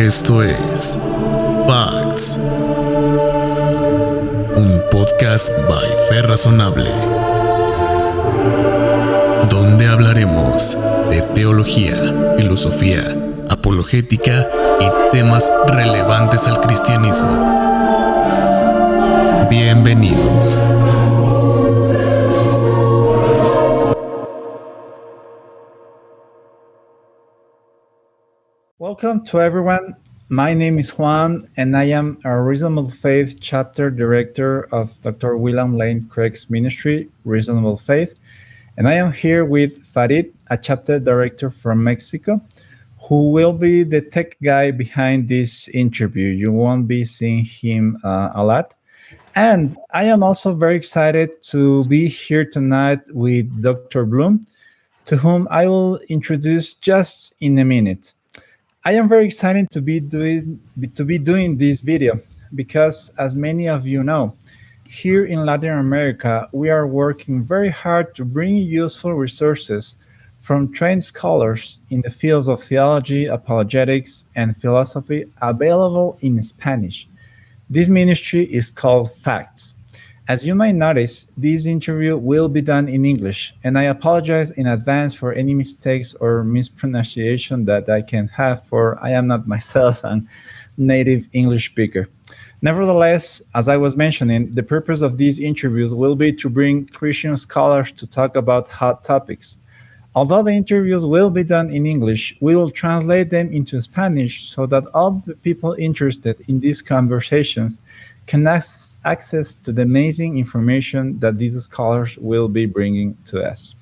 Esto es Facts, un podcast by Fe Razonable, donde hablaremos de teología, filosofía, apologética y temas relevantes al cristianismo. Bienvenidos. Welcome to everyone. My name is Juan, and I am a Reasonable Faith Chapter Director of Dr. William Lane Craig's ministry, Reasonable Faith. And I am here with Farid, a Chapter Director from Mexico, who will be the tech guy behind this interview. You won't be seeing him a lot. And I am also very excited to be here tonight with Dr. Bloom, to whom I will introduce just in a minute. I am very excited to be doing this video because, as many of you know, here in Latin America, we are working very hard to bring useful resources from trained scholars in the fields of theology, apologetics, and philosophy available in Spanish. This ministry is called Facts. As you might notice, this interview will be done in English, and I apologize in advance for any mistakes or mispronunciation that I can have, for I am not myself a native English speaker. Nevertheless, as I was mentioning, the purpose of these interviews will be to bring Christian scholars to talk about hot topics. Although the interviews will be done in English, we will translate them into Spanish so that all the people interested in these conversations can access to the amazing information that these scholars will be bringing to us.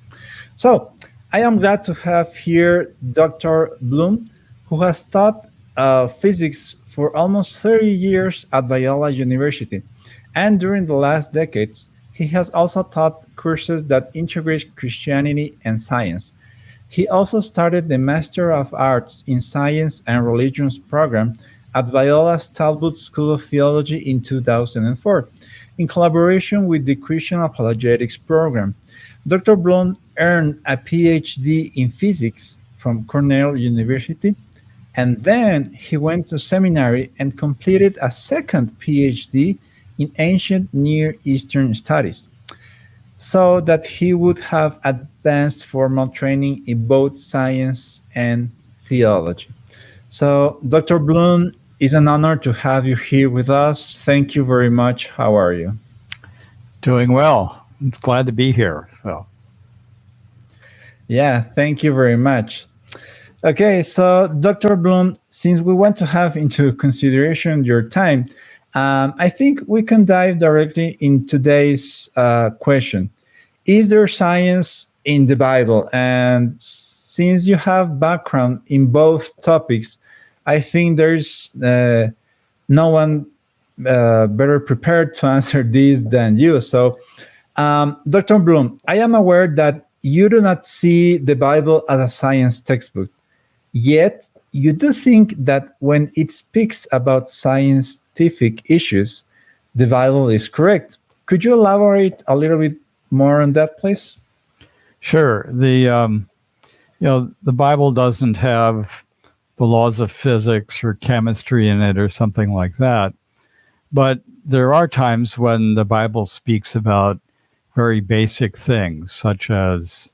So, I am glad to have here Dr. Bloom, who has taught physics for almost 30 years at BIOLA University. And during the last decades, he has also taught courses that integrate Christianity and science. He also started the Master of Arts in Science and Religions program at BIOLA's Talbot School of Theology in 2004, in collaboration with the Christian Apologetics program. Dr. Bloom earned a PhD in physics from Cornell University, and then he went to seminary and completed a second PhD in ancient Near Eastern studies, so that he would have advanced formal training in both science and theology. So, Dr. Bloom, it's an honor to have you here with us. Thank you very much. How are you? Doing well. It's glad to be here. Yeah, thank you very much. Okay, so Dr. Bloom, since we want to have into consideration your time, I think we can dive directly in today's question. Is there science in the Bible? And since you have background in both topics, I think there's no one better prepared to answer this than you. So, Dr. Bloom, I am aware that you do not see the Bible as a science textbook, yet you do think that when it speaks about scientific issues, the Bible is correct. Could you elaborate a little bit more on that, please? Sure. The Bible doesn't have the laws of physics or chemistry in it or something like that. But there are times when the Bible speaks about very basic things, such as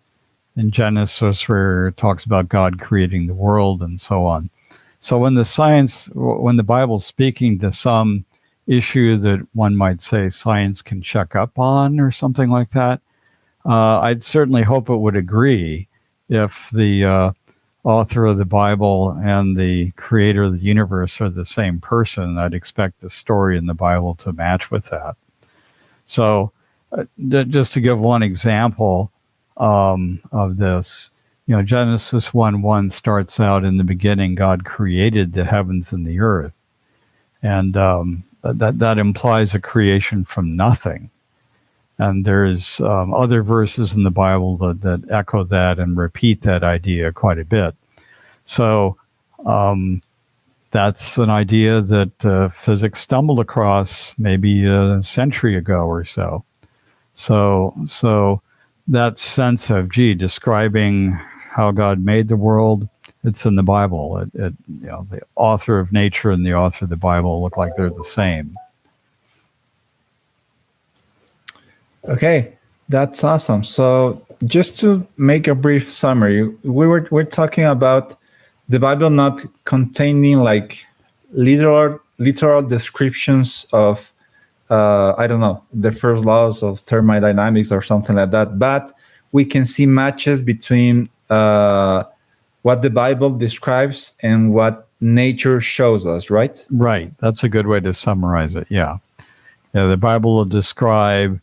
in Genesis, where it talks about God creating the world and so on. So when the Bible's speaking to some issue that one might say science can check up on or something like that, I'd certainly hope it would agree if the author of the Bible and the creator of the universe are the same person. I'd expect the story in the Bible to match with that. So just to give one example of this, Genesis 1:1 starts out, in the beginning, God created the heavens and the earth. And that implies a creation from nothing. And there's other verses in the Bible that echo that and repeat that idea quite a bit. So that's an idea that physics stumbled across maybe a century ago or so. So that sense of, describing how God made the world, it's in the Bible. The author of nature and the author of the Bible look like they're the same. Okay, that's awesome. So just to make a brief summary, we're talking about the Bible not containing like literal descriptions of I don't know, the first laws of thermodynamics or something like that, but we can see matches between what the Bible describes and what nature shows us, right? Right. That's a good way to summarize it. Yeah. The Bible will describe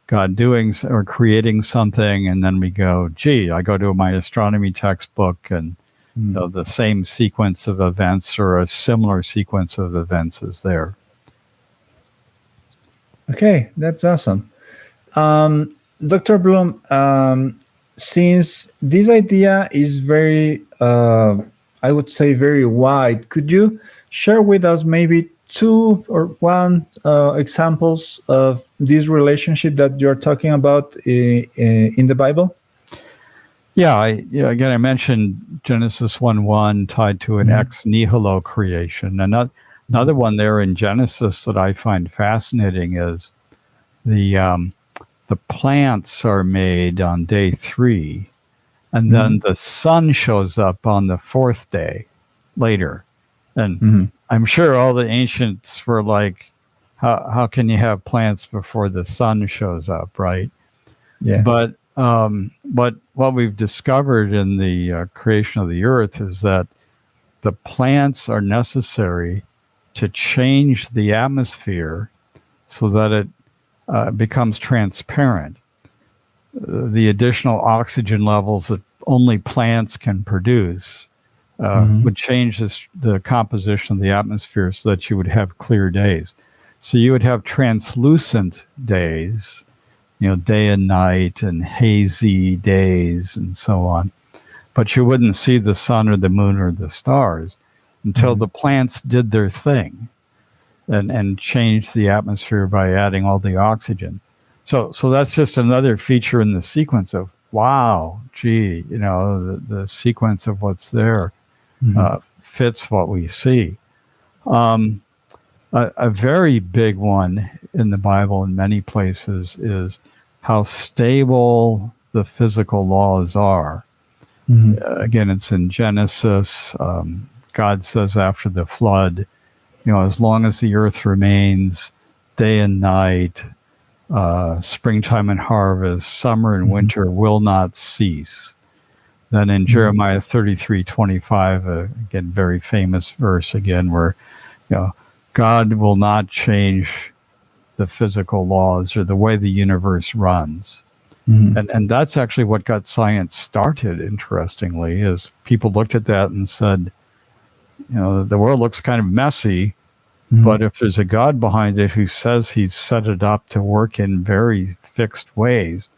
God doing or creating something, and then we go, gee, I go to my astronomy textbook, and the same sequence of events or a similar sequence of events is there. Okay, that's awesome. Dr. Bloom, since this idea is very, I would say, very wide, could you share with us maybe two or one examples of this relationship that you're talking about in the Bible? Yeah, again, I mentioned Genesis 1:1 tied to an ex nihilo creation. Another one there in Genesis that I find fascinating is the plants are made on day 3, and then the sun shows up on the 4th day later. And I'm sure all the ancients were like, how can you have plants before the sun shows up, right? Yeah. But what we've discovered in the creation of the earth is that the plants are necessary to change the atmosphere so that it becomes transparent. The additional oxygen levels that only plants can produce would change the composition of the atmosphere so that you would have clear days. So you would have translucent days, day and night, and hazy days and so on. But you wouldn't see the sun or the moon or the stars until the plants did their thing and changed the atmosphere by adding all the oxygen. So that's just another feature in the sequence of, wow, gee, the sequence of what's there fits what we see. A very big one in the Bible in many places is how stable the physical laws are. Again, it's in Genesis. God says after the flood, as long as the earth remains, day and night, springtime and harvest, summer and winter will not cease. Then in Jeremiah 33:25, again, very famous verse again, where God will not change the physical laws or the way the universe runs. And that's actually what got science started, interestingly, is people looked at that and said, the world looks kind of messy, but if there's a God behind it who says he's set it up to work in very fixed ways,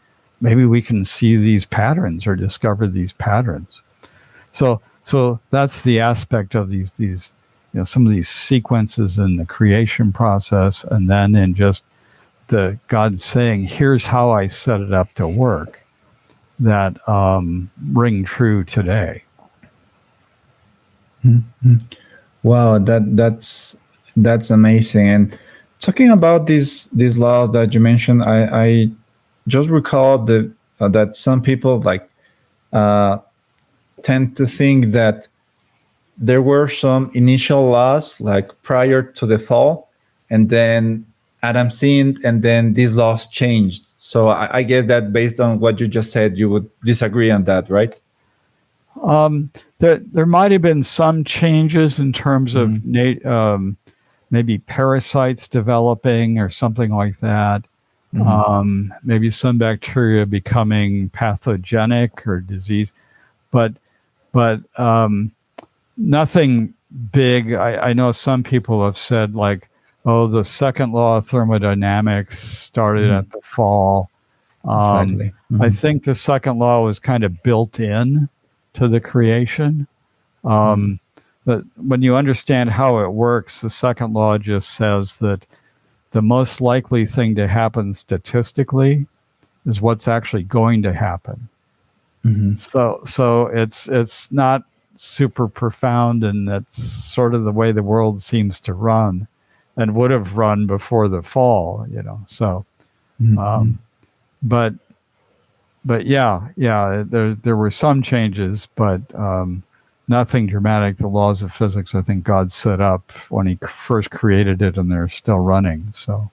maybe we can see these patterns or discover these patterns. So that's the aspect of these some of these sequences in the creation process, and then in just the God saying, here's how I set it up to work, that ring true today. Wow, that's amazing. And talking about these laws that you mentioned, I just recall that some people tend to think that there were some initial laws like prior to the fall, and then Adam sinned, and then these laws changed. So I guess that based on what you just said, you would disagree on that, right? There might have been some changes in terms of maybe parasites developing or something like that. Maybe some bacteria becoming pathogenic or disease, but nothing big. I know some people have said like, oh, the second law of thermodynamics started at the fall. Exactly. I think the second law was kind of built in to the creation. But when you understand how it works, the second law just says that the most likely thing to happen statistically is what's actually going to happen. So it's not super profound, and that's sort of the way the world seems to run and would have run before the fall, so but yeah, there were some changes, but nothing dramatic. The laws of physics, I think God set up when he first created it, and they're still running. So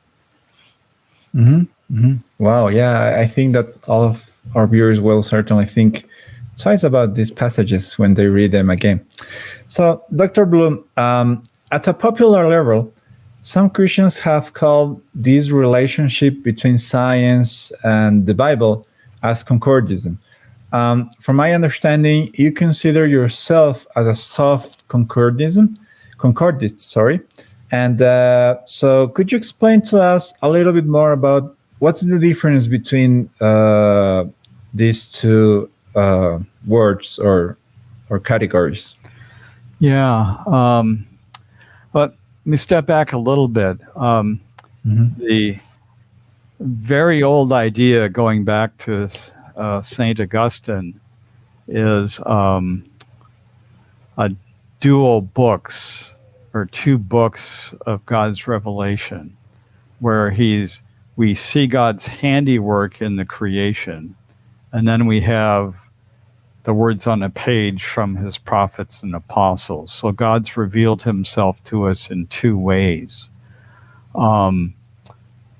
Wow, yeah, I think that all of our viewers will certainly think twice about these passages when they read them again. So, Dr. Bloom, at a popular level, some Christians have called this relationship between science and the Bible as concordism. From my understanding, you consider yourself as a soft concordist, sorry. And so could you explain to us a little bit more about what's the difference between these two words or categories? Yeah. But let me step back a little bit. The very old idea, going back to St. Augustine, is a dual books, or two books of God's revelation, where we see God's handiwork in the creation, and then we have the words on a page from his prophets and apostles. So God's revealed himself to us in two ways. And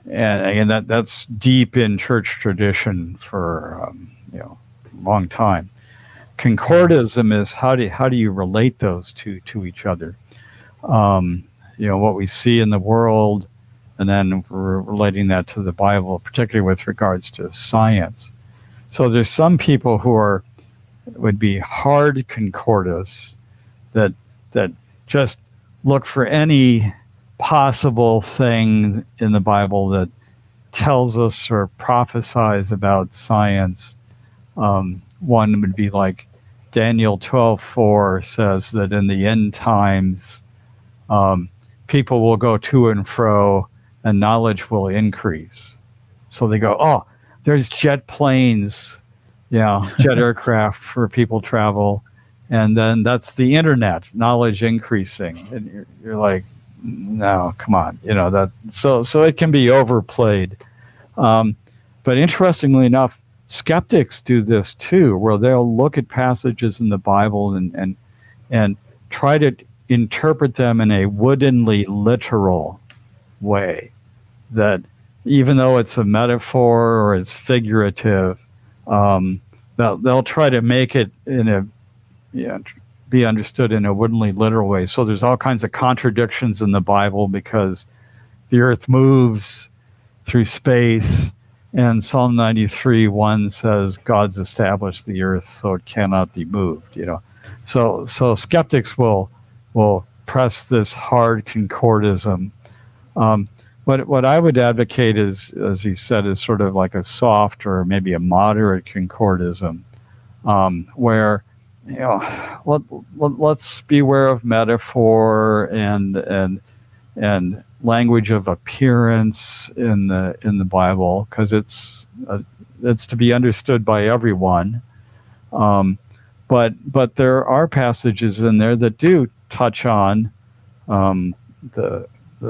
that's deep in church tradition for a long time. Concordism is how do you relate those two to each other? What we see in the world, and then we're relating that to the Bible, particularly with regards to science. So there's some people who would be hard concordists that just look for any possible thing in the Bible that tells us or prophesies about science. One would be like Daniel 12:4 says that in the end times, people will go to and fro and knowledge will increase. So they go, oh, there's jet planes, jet aircraft for people travel. And then that's the internet, knowledge increasing. And you're like, no, come on, so it can be overplayed. But interestingly enough, skeptics do this too, where they'll look at passages in the Bible and try to interpret them in a woodenly literal way, that even though it's a metaphor or it's figurative, they'll try to make it be understood in a woodenly literal way. So there's all kinds of contradictions in the Bible because the earth moves through space, and Psalm 93:1 says God's established the earth so it cannot be moved. So skeptics will press this hard concordism. What I would advocate is, as you said, is sort of like a soft or maybe a moderate concordism, where let's beware of metaphor and language of appearance in the Bible, because it's to be understood by everyone. But there are passages in there that do touch on the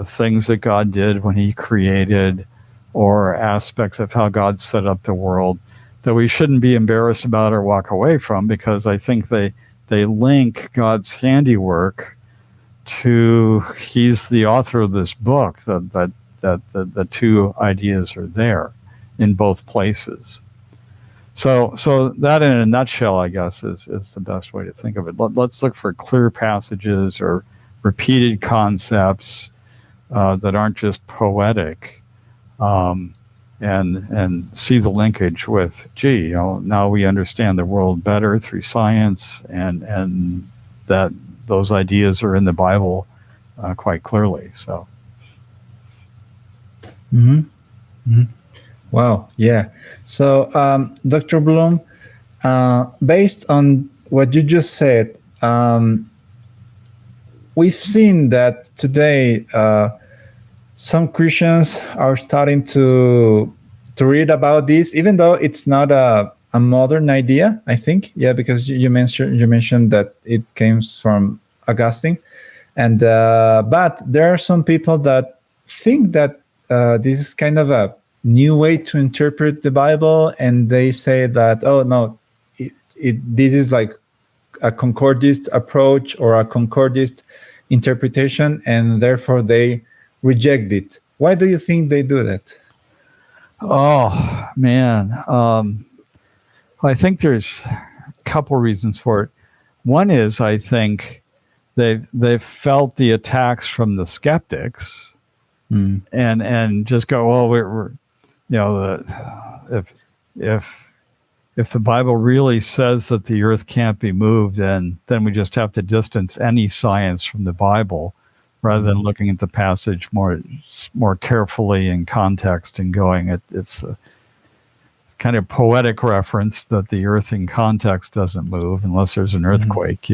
things that God did when he created, or aspects of how God set up the world, that we shouldn't be embarrassed about or walk away from, because I think they link God's handiwork to he's the author of this book, that the two ideas are there in both places. So that in a nutshell, I guess, is the best way to think of it. Let's look for clear passages or repeated concepts that aren't just poetic, and see the linkage with, now we understand the world better through science, and that those ideas are in the Bible quite clearly. So. Wow. Yeah. So, Dr. Bloom, based on what you just said, we've seen that today some Christians are starting to read about this, even though it's not a a modern idea, I think. Yeah, because you mentioned that it came from Augustine, and but there are some people that think that this is kind of a new way to interpret the Bible, and they say that, oh no, this is like a concordist approach or a concordist interpretation, and therefore they reject it. Why do you think they do that? Oh man, I think there's a couple reasons for it. One is I think they've felt the attacks from the skeptics, and just go, well, we're if the Bible really says that the earth can't be moved, then we just have to distance any science from the Bible, rather than looking at the passage more carefully in context and going, it's a kind of poetic reference that the earth in context doesn't move unless there's an earthquake,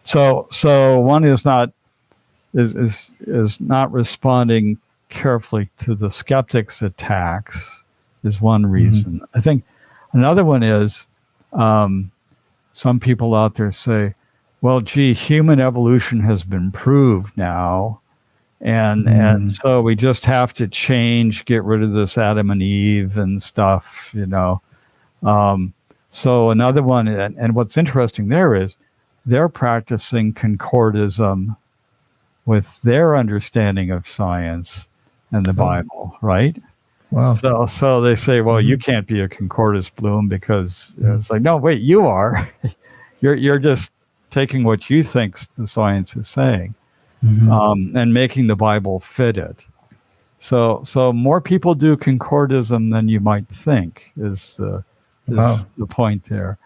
So one is not responding carefully to the skeptics' attacks is one reason. I think another one is some people out there say, well, gee, human evolution has been proved now, and so we just have to get rid of this Adam and Eve and stuff, So another one, and what's interesting there is they're practicing concordism with their understanding of science and the Bible, right? Wow. So they say, well, you can't be a concordist, Bloom, because it's like, no, wait, you are. You're just taking what you think the science is saying, and making the Bible fit it. So more people do concordism than you might think is the point there.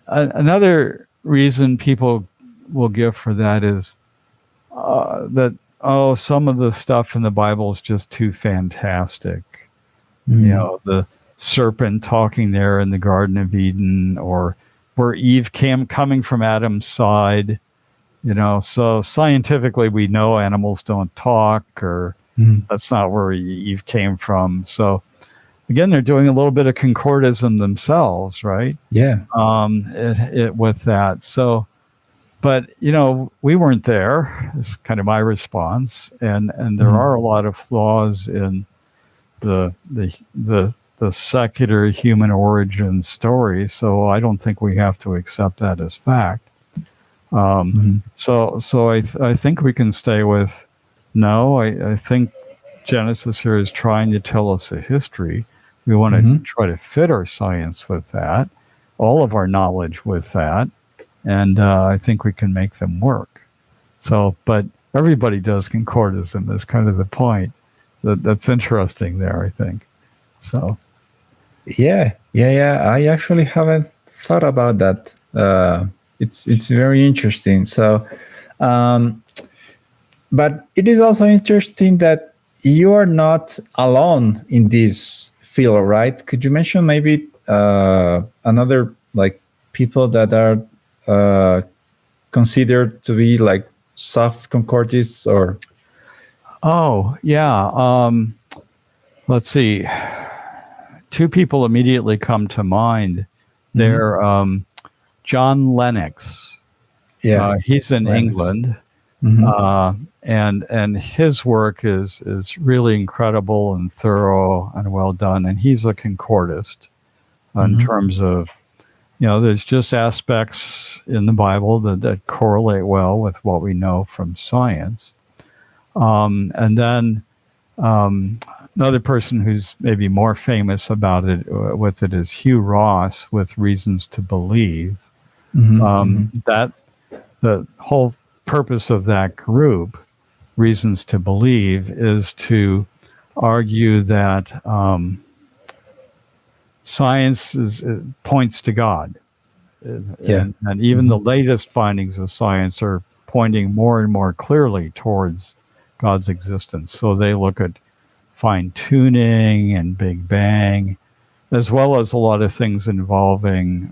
Another reason people will give for that is that, some of the stuff in the Bible is just too fantastic. The serpent talking there in the Garden of Eden, or where Eve coming from Adam's side, so scientifically we know animals don't talk, or that's not where Eve came from. So again, they're doing a little bit of concordism themselves, right? Yeah. With that. So, but we weren't there. Is kind of my response, and there are a lot of flaws in the secular human origin story. So I don't think we have to accept that as fact. So I think we can stay with no. I think Genesis here is trying to tell us a history. We want to try to fit our science with that, all of our knowledge with that. And I think we can make them work. So, but everybody does concordism is kind of the point. That's interesting there, I think. So, yeah. I actually haven't thought about that. It's very interesting. So, but it is also interesting that you are not alone in this field, right? Could you mention maybe another like people that are considered to be like soft concordists, or? Oh, yeah. Let's see. Two people immediately come to mind. They're John Lennox. Yeah, he's in Lennox. England, and his work is really incredible and thorough and well done. And he's a concordist in terms of, there's just aspects in the Bible that correlate well with what we know from science. And then another person who's maybe more famous about it with it is Hugh Ross with Reasons to Believe. That the whole purpose of that group, Reasons to Believe, is to argue that science points to God. And even the latest findings of science are pointing more and more clearly towards God's existence. So they look at fine-tuning and Big Bang, as well as a lot of things involving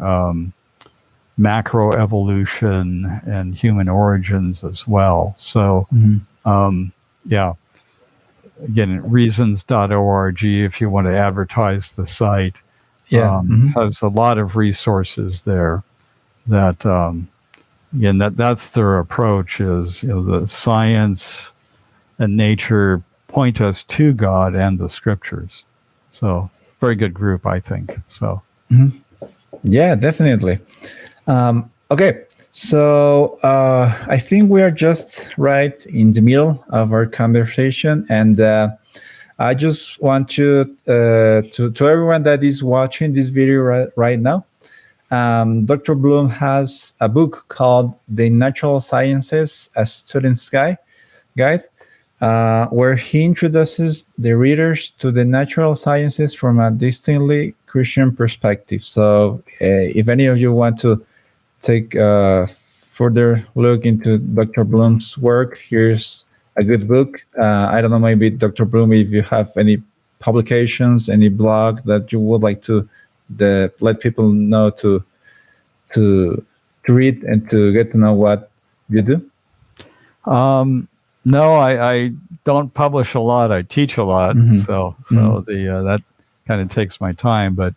macroevolution and human origins as well. So, again, reasons.org, if you want to advertise the site, has a lot of resources there that, again, that's their approach is, the science and nature point us to God and the scriptures. So very good group, I think. So. Yeah, definitely. Okay. So I think we are just right in the middle of our conversation, and I just want you to everyone that is watching this video right now. Dr. Bloom has a book called The Natural Sciences: A Student's Guide, where he introduces the readers to the natural sciences from a distinctly Christian perspective. So if any of you want to take a further look into Dr. Bloom's work, here's a good book. I don't know, maybe Dr. Bloom, if you have any publications, any blog that you would like to let people know to read and to get to know what you do. No, I don't publish a lot. I teach a lot, so that kind of takes my time. But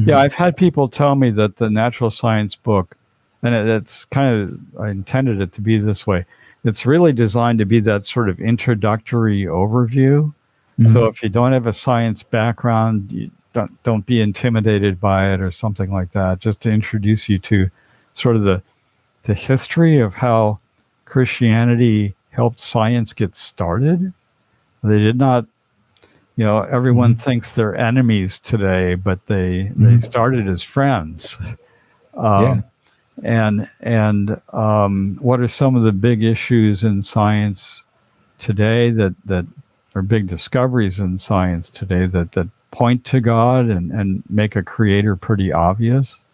yeah, I've had people tell me that the natural science book, and it's kind of, I intended it to be this way. It's really designed to be that sort of introductory overview. So if you don't have a science background, you don't be intimidated by it or something like that. Just to introduce you to sort of the history of how Christianity helped science get started. They did not, everyone thinks they're enemies today, but they started as friends. And what are some of the big issues in science today that are big discoveries in science today that point to God and make a creator pretty obvious?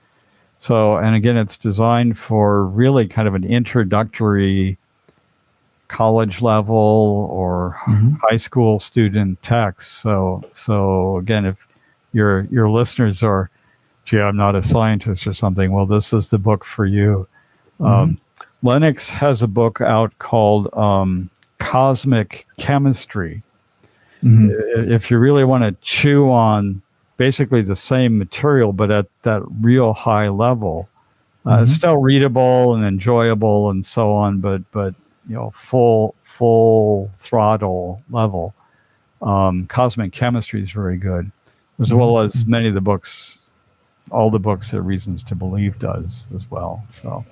So, and again, it's designed for really kind of an introductory college level or high school student text. So again, if your listeners are, gee, I'm not a scientist or something, well, this is the book for you. Lennox has a book out called Cosmic Chemistry. If you really want to chew on basically the same material, but at that real high level, it's still readable and enjoyable and so on, but full throttle level. Cosmic Chemistry is very good, as well as many of the books, all the books that Reasons to Believe does as well. So.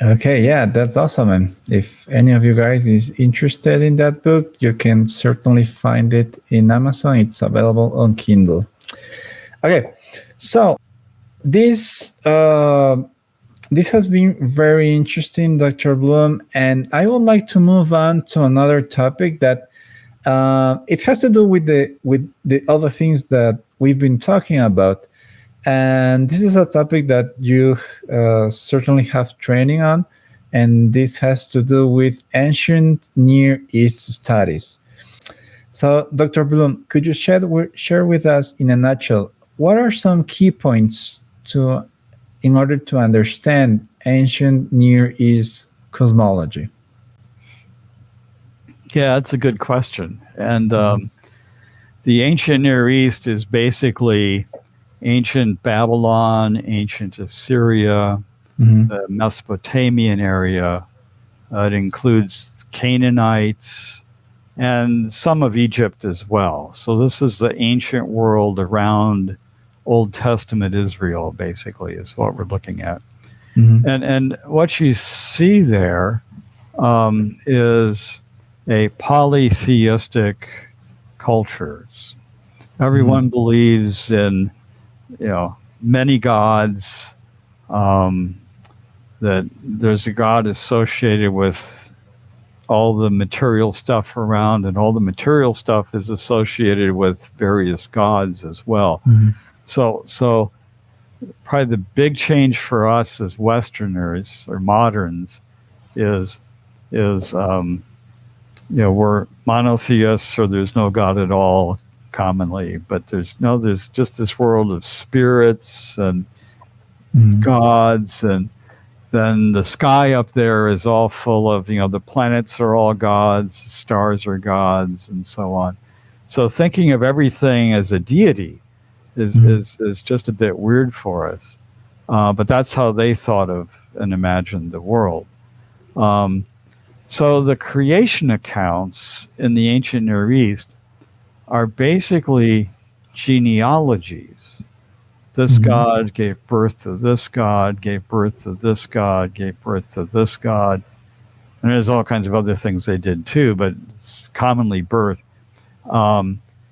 Okay, yeah, that's awesome. And if any of you guys is interested in that book, you can certainly find it in Amazon. It's available on Kindle. Okay, so this has been very interesting, Dr. Bloom, and I would like to move on to another topic that it has to do with the other things that we've been talking about. And this is a topic that you certainly have training on, and this has to do with ancient Near East studies. So, Dr. Bloom, could you share with us in a nutshell, what are some key points in order to understand ancient Near East cosmology? Yeah, that's a good question. And the ancient Near East is basically ancient Babylon, ancient Assyria, the Mesopotamian area. It includes Canaanites and some of Egypt as well. So this is the ancient world around Old Testament Israel, basically, is what we're looking at. And what you see there is a polytheistic cultures. Everyone believes in many gods, that there's a God associated with all the material stuff around, and all the material stuff is associated with various gods as well. So probably the big change for us as Westerners or moderns is we're monotheists, or there's no God at all commonly, but there's just this world of spirits and gods, and then the sky up there is all full of, the planets are all gods, stars are gods, and so on. So thinking of everything as a deity is just a bit weird for us. But that's how they thought of and imagined the world. So the creation accounts in the ancient Near East are basically genealogies. This God gave birth to this God, gave birth to this God, gave birth to this God. And there's all kinds of other things they did too, but it's commonly birth.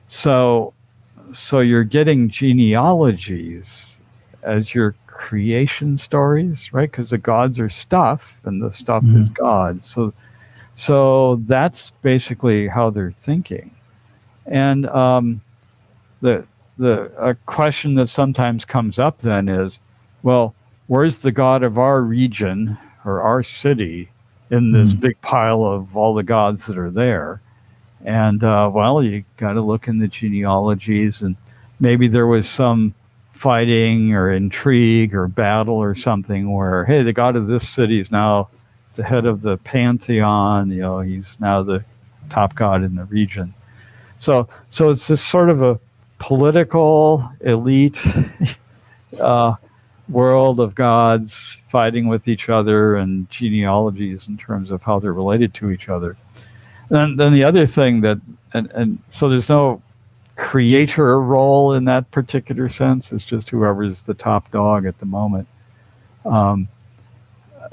So you're getting genealogies as your creation stories, right? Because the gods are stuff, and the stuff is God. So that's basically how they're thinking. And a question that sometimes comes up then is, well, where's the God of our region or our city in this big pile of all the gods that are there? And well, you got to look in the genealogies, and maybe there was some fighting or intrigue or battle or something where, hey, the god of this city is now the head of the pantheon. He's now the top god in the region. So it's this sort of a political elite world of gods fighting with each other, and genealogies in terms of how they're related to each other. And then the other thing that, and so there's no creator role in that particular sense. It's just whoever's the top dog at the moment. And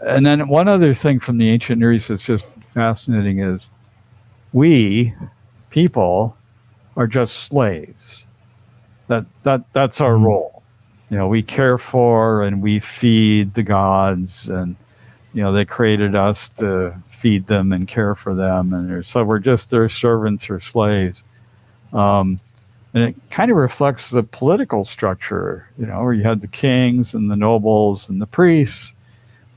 then one other thing from the ancient Near East that's just fascinating is we, people, are just slaves. That's our role. We care for and we feed the gods, and they created us to feed them and care for them, and so we're just their servants or slaves. And it kind of reflects the political structure, where you had the kings and the nobles and the priests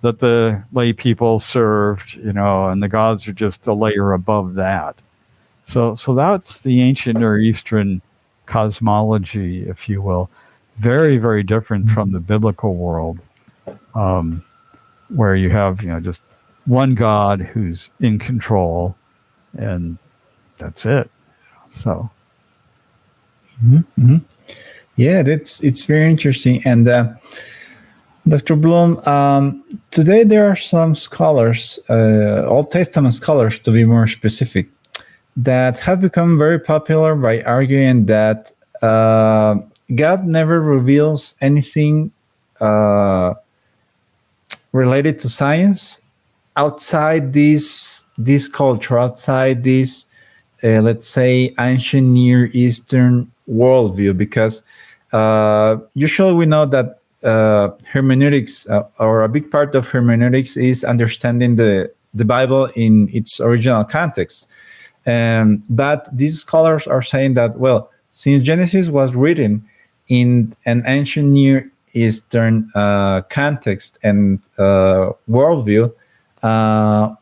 that the lay people served, and the gods are just a layer above that. So that's the ancient Near Eastern cosmology, if you will. Very, very different from the biblical world, where you have, just one God who's in control, and that's it. So. Yeah, it's very interesting. And Dr. Bloom, today there are some scholars, Old Testament scholars to be more specific, that have become very popular by arguing that God never reveals anything related to science outside this culture, outside this, let's say, ancient Near Eastern worldview, because usually we know that hermeneutics, or a big part of hermeneutics, is understanding the Bible in its original context. But these scholars are saying that, well, since Genesis was written in an ancient Near Eastern context and worldview,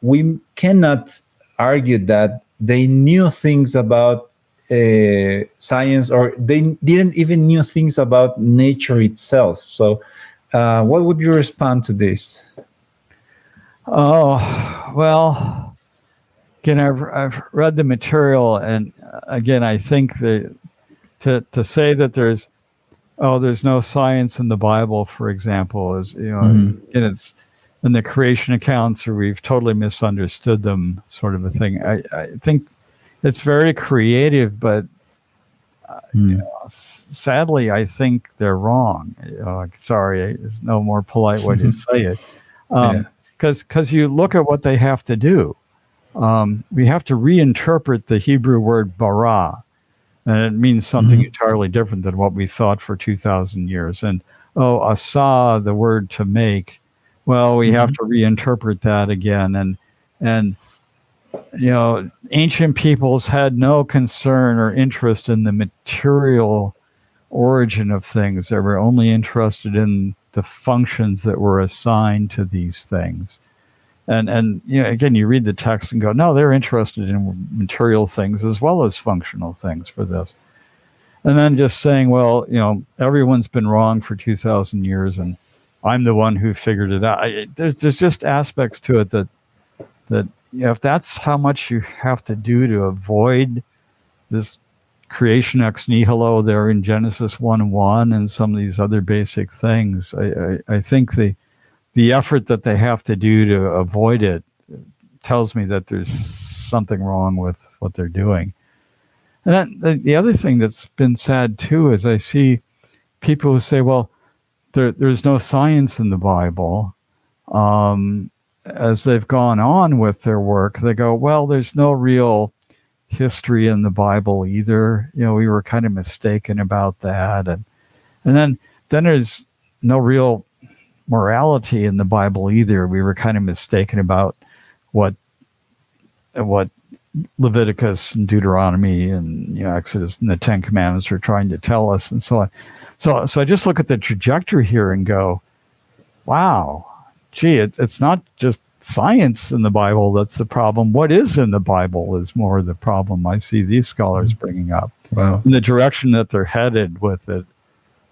we cannot argue that they knew things about science, or they didn't even knew things about nature itself. So what would you respond to this? Oh, well, again, I've read the material, and again, I think that to say that there's no science in the Bible, for example, is, and it's in the creation accounts, or we've totally misunderstood them, sort of a thing. I think it's very creative, but sadly, I think they're wrong. Sorry, there's no more polite way to say it. Because you look at what they have to do. We have to reinterpret the Hebrew word bara, and it means something entirely different than what we thought for 2,000 years. And asa, the word to make, well, we have to reinterpret that again. And ancient peoples had no concern or interest in the material origin of things. They were only interested in the functions that were assigned to these things. And again, you read the text and go, no, they're interested in material things as well as functional things for this. And then just saying, well, everyone's been wrong for 2,000 years, and I'm the one who figured it out. There's just aspects to it that if that's how much you have to do to avoid this creation ex nihilo there in Genesis 1:1 and some of these other basic things, I think the effort that they have to do to avoid it tells me that there's something wrong with what they're doing. And the other thing that's been sad too is I see people who say, well, there's no science in the Bible. As they've gone on with their work, they go, well, there's no real history in the Bible either. We were kind of mistaken about that. And then there's no real morality in the Bible either. We were kind of mistaken about what Leviticus and Deuteronomy and Exodus and the Ten Commandments are trying to tell us, and so on. So I just look at the trajectory here and go, wow, gee, it's not just science in the Bible that's the problem. What is in the Bible is more the problem I see these scholars bringing up. Wow. And the direction that they're headed with it.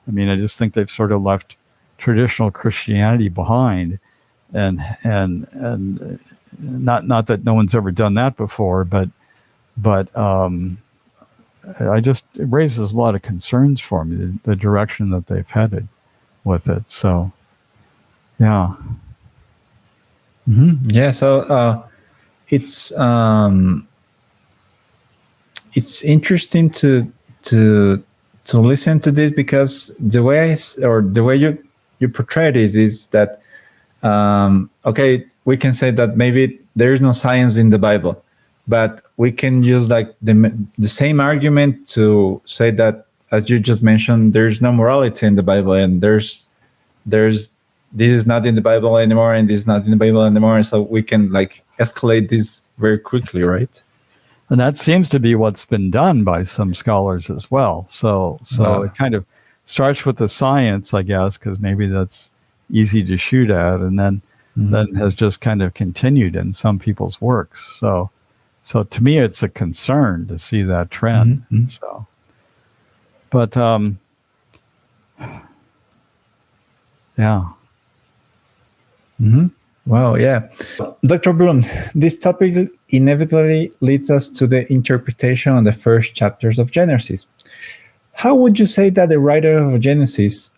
I mean, I just think they've sort of left traditional Christianity behind, and not that no one's ever done that before, but it raises a lot of concerns for me, the direction that they've headed with it. So, yeah. Mm-hmm. Yeah. So it's interesting to listen to this, because the way you portray this is that okay, we can say that maybe there is no science in the Bible, but we can use like the same argument to say that, as you just mentioned, there's no morality in the Bible, and there's this is not in the Bible anymore, and this is not in the Bible anymore. So we can like escalate this very quickly, right? And that seems to be what's been done by some scholars as well. So it kind of starts with the science, I guess, because maybe that's easy to shoot at, and then has just kind of continued in some people's works. So to me, it's a concern to see that trend. Mm-hmm. So, but yeah. Mm-hmm. Wow, yeah. Dr. Bloom, this topic inevitably leads us to the interpretation of the first chapters of Genesis. How would you say that the writer of Genesis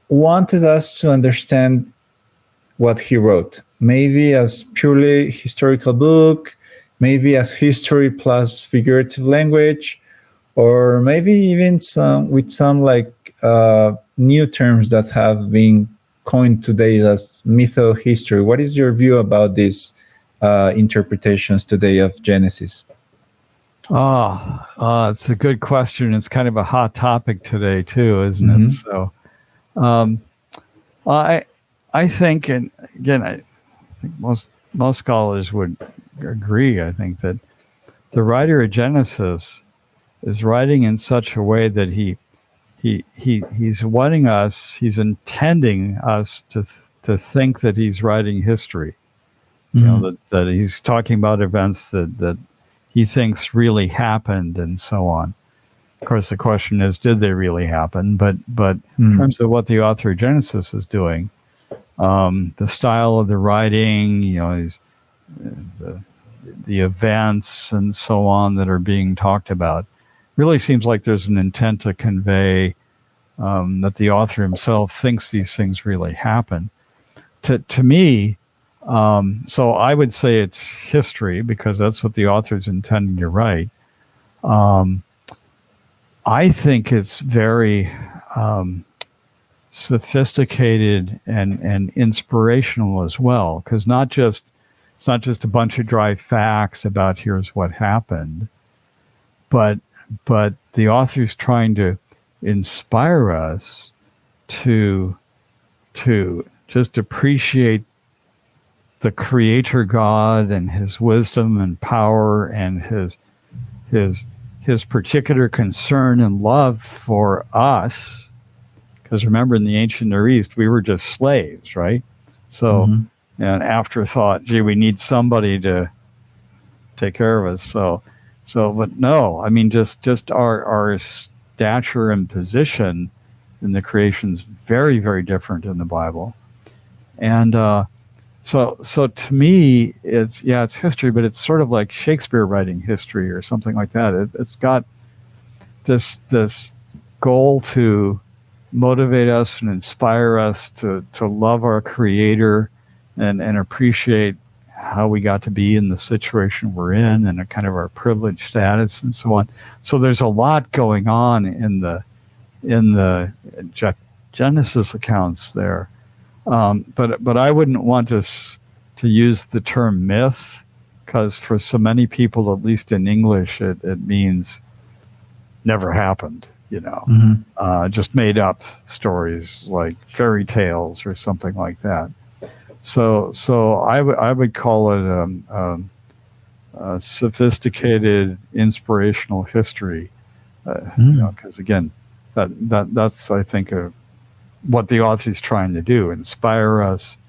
wanted us to understand what he wrote? Maybe as purely historical book, maybe as history plus figurative language, or maybe even with some like new terms that have been coined today as mytho-history. What is your view about these interpretations today of Genesis? It's a good question. It's kind of a hot topic today too, isn't Mm-hmm. it? So, I think, and again, I think most scholars would agree. I think that the writer of Genesis is writing in such a way that he's wanting us, he's intending us to think that he's writing history. Mm-hmm. That he's talking about events that he thinks really happened and so on. Of course, the question is, did they really happen? But in terms of what the author of Genesis is doing, the style of the writing, the events and so on that are being talked about, really seems like there's an intent to convey that the author himself thinks these things really happen. To me, so I would say it's history, because that's what the author's intending to write. I think it's very sophisticated and inspirational as well, because it's not just a bunch of dry facts about here's what happened, but the author's trying to inspire us to just appreciate the Creator God and His wisdom and power and his particular concern and love for us. Because remember, in the ancient Near East, we were just slaves, right? So, an afterthought, gee, we need somebody to take care of us. So, but no, I mean, just our stature and position and the creation's very, very different in the Bible. And so to me, it's history, but it's sort of like Shakespeare writing history or something like that. It's got this goal to motivate us and inspire us to love our Creator and appreciate how we got to be in the situation we're in and a kind of our privileged status and so on. So there's a lot going on in the Genesis accounts there. But I wouldn't want us to use the term myth, because for so many people, at least in English, it means never happened, just made up stories like fairy tales or something like that. So I would call it a sophisticated inspirational history, because again, that's I think what the author is trying to do: inspire us,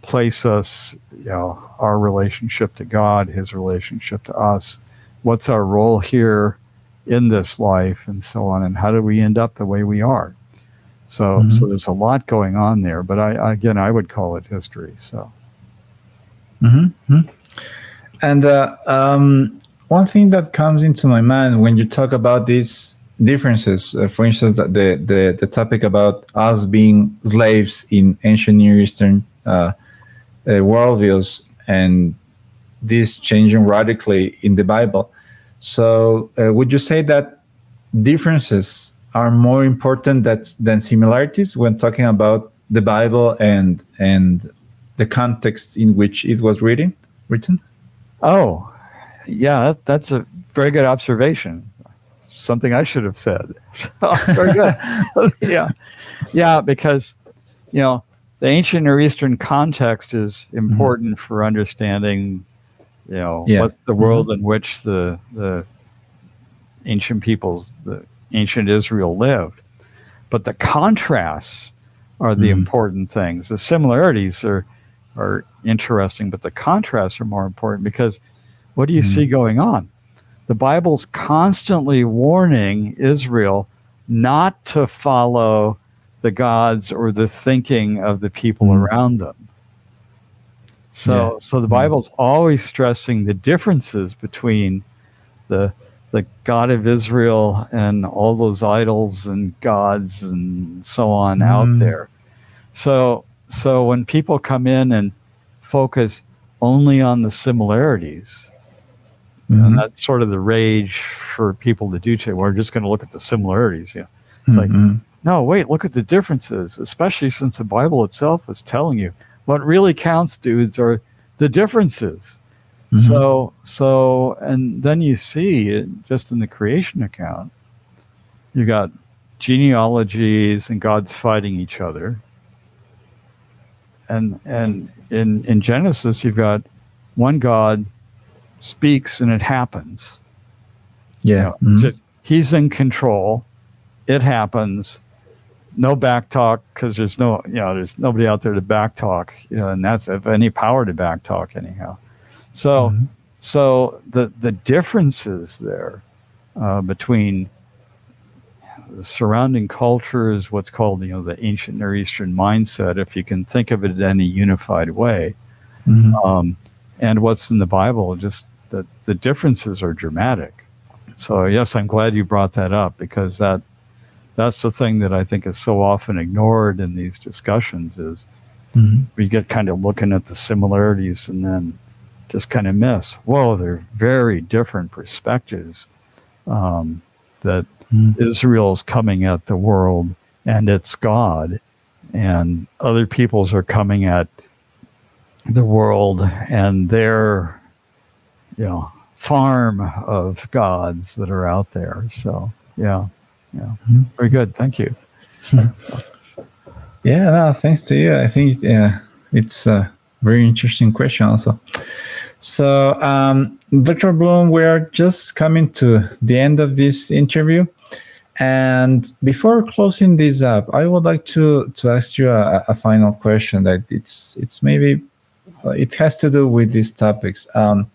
place us, our relationship to God, His relationship to us. What's our role here in this life, and so on, and how do we end up the way we are? So there's a lot going on there, but I would call it history. So, and one thing that comes into my mind when you talk about these differences, for instance, the topic about us being slaves in ancient Near Eastern worldviews, and this changing radically in the Bible. So, would you say that differences are more important than similarities when talking about the Bible and the context in which it was written? Oh, yeah, that's a very good observation. Something I should have said. Very good. Yeah, because the ancient Near Eastern context is important for understanding, what's the world in which the ancient peoples, the ancient Israel lived. But the contrasts are the important things. The similarities are interesting, but the contrasts are more important, because what do you see going on? The Bible's constantly warning Israel not to follow the gods or the thinking of the people around them. So the Bible's always stressing the differences between the God of Israel and all those idols and gods and so on out there. So when people come in and focus only on the similarities, and that's sort of the rage for people to do today. We're just going to look at the similarities. It's like, no, wait, look at the differences, especially since the Bible itself is telling you what really counts, dudes, are the differences. So, and then you see, just in the creation account, you got genealogies and gods fighting each other. And in Genesis, you've got one God speaks and it happens. So he's in control. It happens. No back talk, because there's nobody out there to back talk, and that's of any power to back talk anyhow. So the differences there between the surrounding cultures, what's called the ancient Near Eastern mindset, if you can think of it in any unified way, and what's in the Bible, just that the differences are dramatic. So yes, I'm glad you brought that up, because that's the thing that I think is so often ignored in these discussions is we get kind of looking at the similarities and then just kind of miss. Whoa, they're very different perspectives that Israel's coming at the world and its God, and other peoples are coming at the world and their farm of gods that are out there. So very good, thank you. No, thanks to you. I think it's a very interesting question also. So Dr. Bloom, we're just coming to the end of this interview, and before closing this up, I would like to ask you a final question that it's maybe it has to do with these topics. When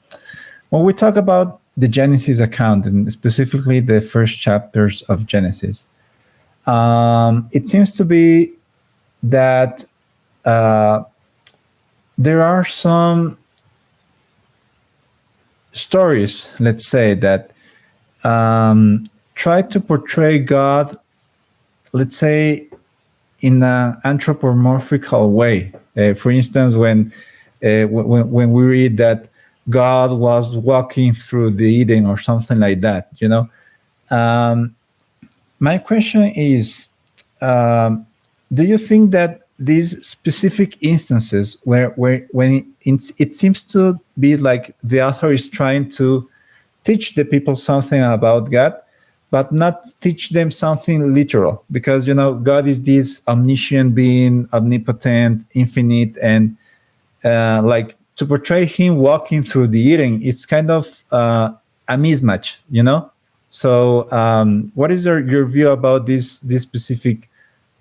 we talk about the Genesis account, and specifically the first chapters of Genesis, it seems to be that there are some stories, let's say, that try to portray God, let's say, in an anthropomorphical way. For instance, when we read that God was walking through the Eden or something like that, my question is, do you think that these specific instances when it seems to be like the author is trying to teach the people something about God, but not teach them something literal, because God is this omniscient being, omnipotent, infinite, and like to portray him walking through the Eden, it's kind of a mismatch, So what is your view about these specific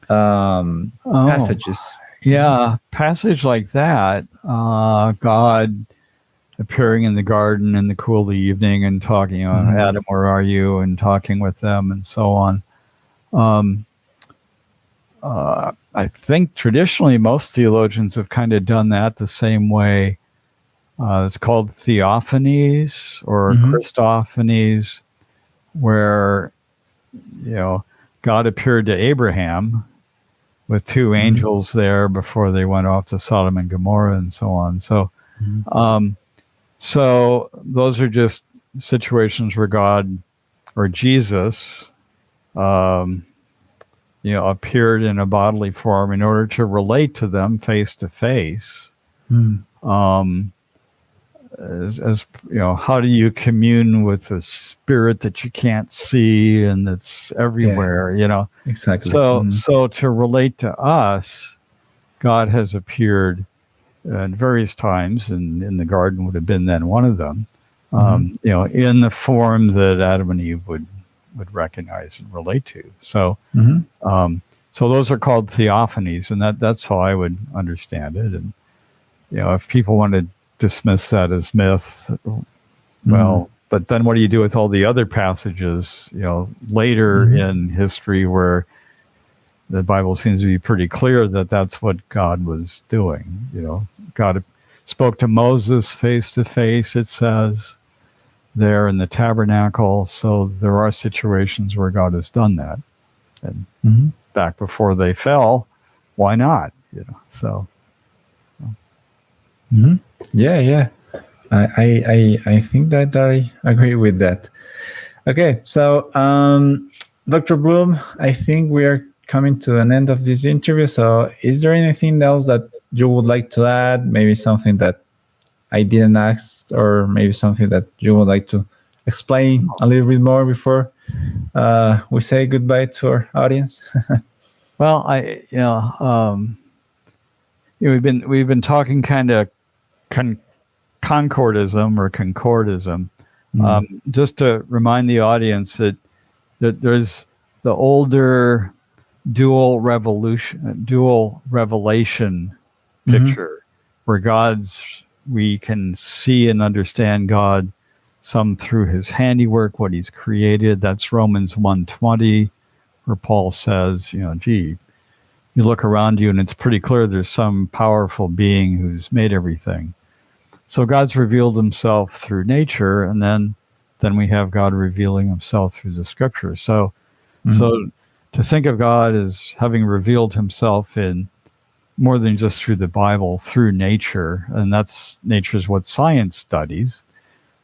passages? Yeah, passage like that, God appearing in the garden in the cool of the evening and talking, Adam, where are you? And talking with them and so on. I think traditionally most theologians have kind of done that the same way. It's called theophanies or Christophanies, where, God appeared to Abraham with two angels there before they went off to Sodom and Gomorrah and so on. So, so those are just situations where God or Jesus, appeared in a bodily form in order to relate to them face to face. As how do you commune with a spirit that you can't see and that's everywhere? Exactly. So to relate to us, God has appeared at various times, and in the garden would have been then one of them. In the form that Adam and Eve would recognize and relate to. So, so those are called theophanies, and that's how I would understand it. And if people want to dismiss that as myth, well, but then what do you do with all the other passages, later in history where the Bible seems to be pretty clear that that's what God was doing? God spoke to Moses face to face, it says, there in the tabernacle. So there are situations where God has done that. And back before they fell, why not? So. Yeah. I think that I agree with that. Okay, so Dr. Bloom, I think we are coming to an end of this interview. So is there anything else that you would like to add? Maybe something that I didn't ask, or maybe something that you would like to explain a little bit more before we say goodbye to our audience? Well, we've been talking kind of concordism or concordism, just to remind the audience that there's the older dual revelation picture, where we can see and understand God, some through his handiwork, what he's created. That's Romans 1:20, where Paul says, you look around you and it's pretty clear there's some powerful being who's made everything. So God's revealed himself through nature, and then we have God revealing himself through the scriptures. So to think of God as having revealed himself in more than just through the Bible, through nature, and nature is what science studies.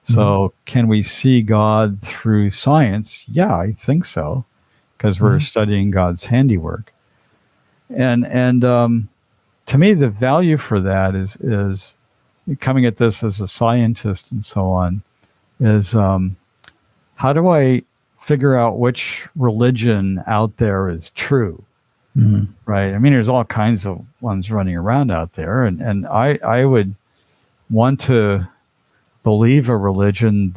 So can we see God through science? Yeah, I think so, because we're studying God's handiwork. And to me, the value for that is coming at this as a scientist and so on, is how do I figure out which religion out there is true? Right? I mean, there's all kinds of ones running around out there, and I would want to believe a religion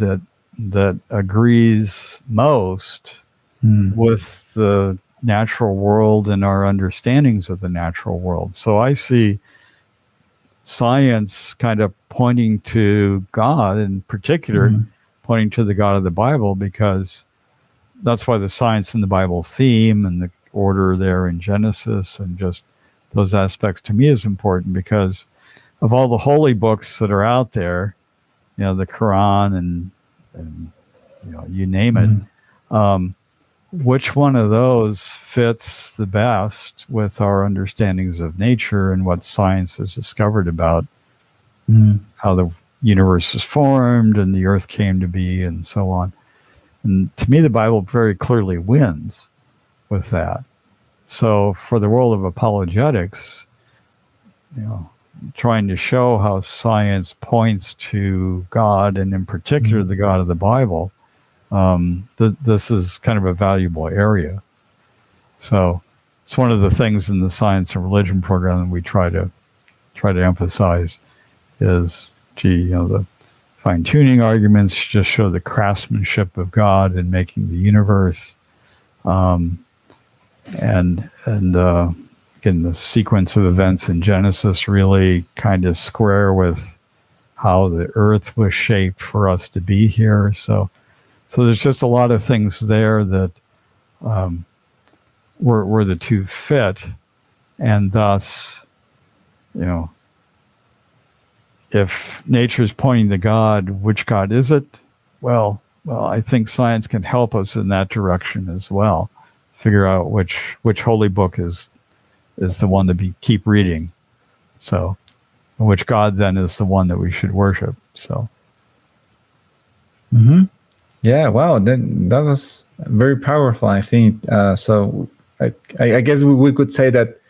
that agrees most with the natural world and our understandings of the natural world. So I see science kind of pointing to God, in particular, pointing to the God of the Bible, because that's why the science in the Bible theme and order there in Genesis, and just those aspects to me is important, because of all the holy books that are out there, the Quran and you name it, which one of those fits the best with our understandings of nature and what science has discovered about how the universe was formed and the earth came to be and so on. And to me, the Bible very clearly wins with that. So for the world of apologetics, trying to show how science points to God, and in particular the God of the Bible, this is kind of a valuable area. So it's one of the things in the Science and Religion program that we try to emphasize is, the fine-tuning arguments just show the craftsmanship of God in making the universe, and again, the sequence of events in Genesis really kind of square with how the earth was shaped for us to be here. So there's just a lot of things there that where the two fit, and thus, if nature is pointing to God, which God is it? Well, I think science can help us in that direction as well. Figure out which holy book is the one to keep reading. So, which God then is the one that we should worship. So. Yeah, wow, that was very powerful, I think. So I guess we could say that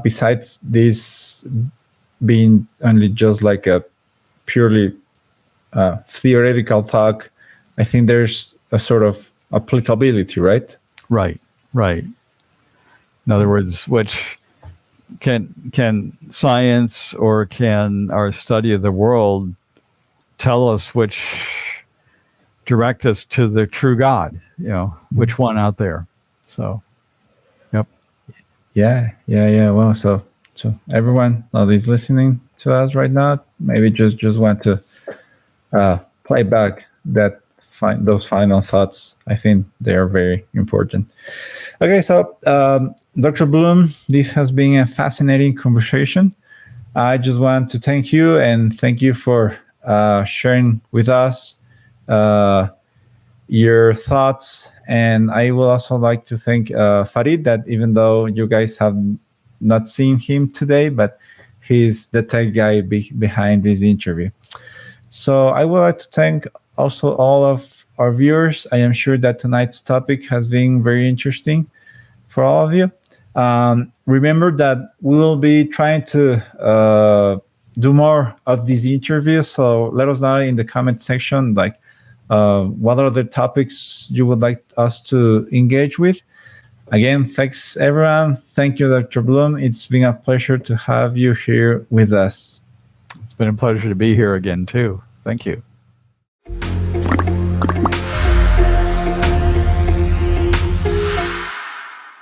besides this being only just like a purely theoretical talk, I think there's a sort of applicability, right? Right. In other words, which can science or can our study of the world tell us which direct us to the true God, which one out there. So, yep. Yeah. Well, so everyone that is listening to us right now, maybe just want to play back those final thoughts. I think they are very important. Okay, so Dr. Bloom, this has been a fascinating conversation. I just want to thank you, and thank you for sharing with us your thoughts. And I will also like to thank Farid, that even though you guys have not seen him today, but he's the tech guy behind this interview. So I would like to thank also all of our viewers. I am sure that tonight's topic has been very interesting for all of you. Remember that we will be trying to do more of these interviews. So let us know in the comment section, what are the topics you would like us to engage with. Again, thanks everyone. Thank you, Dr. Bloom. It's been a pleasure to have you here with us. It's been a pleasure to be here again too. Thank you.